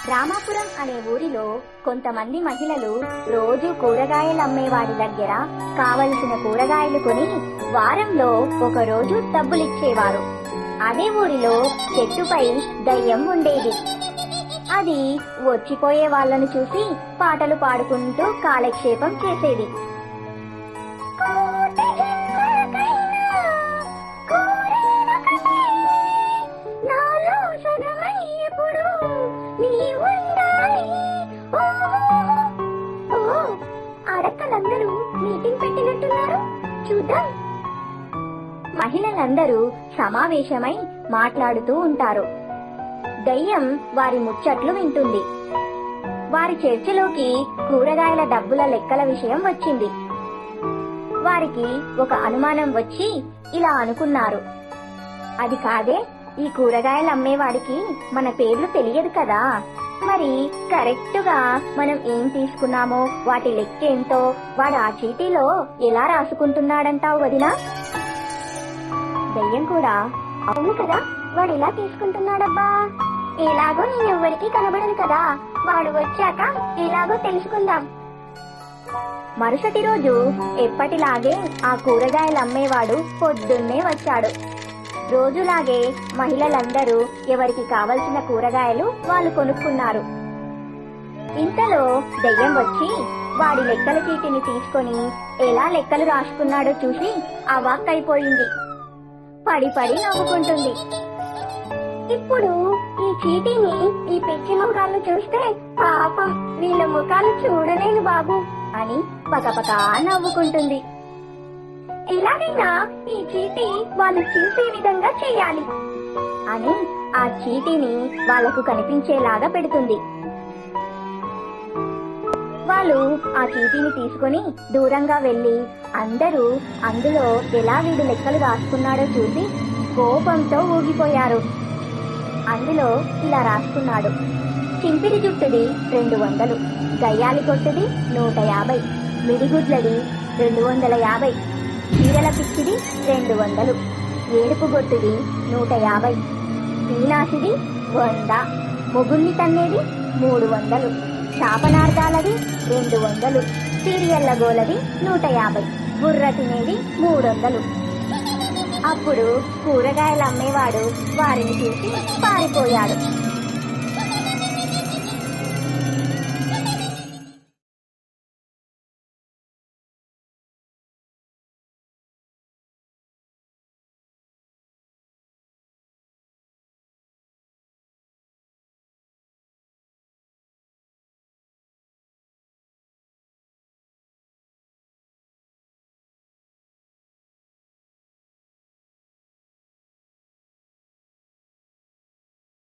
రామాపురం అనే ఊరిలో కొంతమంది మహిళలు రోజు కూరగాయలు అమ్మేవాడి దగ్గర కావలసిన కూరగాయలు కొని వారంలో ఒక రోజు డబ్బులిచ్చేవారు. అదే ఊరిలో చెట్టుపై దయ్యం ఉండేది. అది వచ్చిపోయే వాళ్ళను చూసి పాటలు పాడుకుంటూ కాలక్షేపం చేసేది. ఆడక్కలందరూ మీటింగ్ పెట్టినట్టున్నారు, చూద్దాం. మహిళలందరూ సమావేశమై మాట్లాడుతూ ఉంటారు. దయ్యం వారి ముచ్చట్లు వింటుంది. వారి చర్చలోకి కూరగాయల డబ్బుల లెక్కల విషయం వచ్చింది. వారికి ఒక అనుమానం వచ్చి ఇలా అనుకున్నారు, అది కాదే, ఈ కూరగాయలు అమ్మేవాడికి మన పేర్లు తెలియదు కదా, మరి కరెక్ట్ గా మనం ఏం తీసుకున్నామో వాటి లెక్కేంటో వాడు ఆ చీటీలో ఎలా రాసుకుంటున్నాడంటావు వదినా? దయ్యం కూడా, అవును కదా, వాడు ఎలా తీసుకుంటున్నాడబ్బా, ఎలాగో నేనెవ్వరికి కనబడను కదా, వాడు వచ్చాక ఎలాగో తెలుసుకుందాం. మరుసటి రోజు ఎప్పటిలాగే ఆ కూరగాయలు అమ్మేవాడు పొద్దున్నే వచ్చాడు. రోజులాగే మహిళలందరూ ఎవరికి కావలసిన కూరగాయలు వాళ్ళు కొనుక్కున్నారు. ఇంతలో దయ్యం వచ్చి వాడి లెక్కల చీటిని తీసుకొని ఎలా లెక్కలు రాసుకున్నాడో చూసి అవాక్కైపోయింది. పడి పడి నవ్వుకుంటుంది. ఇప్పుడు ఈ చీటీని ఈ పిచ్చి ముఖాలను చూస్తే పాపం వీళ్ళ ముఖాలు చూడలేను బాబు అని పకపకా నవ్వుకుంటుంది. ఎలాగైనా ఈ చీటీ వాళ్ళు చూసే విధంగా చేయాలి అని ఆ చీటీని వాళ్లకు కనిపించేలాగా పెడుతుంది. వాళ్ళు ఆ చీటీని తీసుకుని దూరంగా వెళ్లి అందరూ అందులో ఎలా వీడు లెక్కలు రాసుకున్నాడో చూసి కోపంతో ఊగిపోయారు. అందులో ఇలా రాసుకున్నాడు, చింపిరి జుట్టుది 200, గయ్యాలి కొట్టుది 150, మిడిగుడ్లది 250, చీరల పిచ్చిది 200, ఏడుపు గొట్టుది 150, పీనాసిది 100, మొగుల్ని తన్నేది 300, శాపనార్థాలది 200, సీరియళ్ల గోలది 150, బుర్ర తినేది 300. అప్పుడు కూరగాయలు అమ్మేవాడు వారిని చూసి పారిపోయాడు.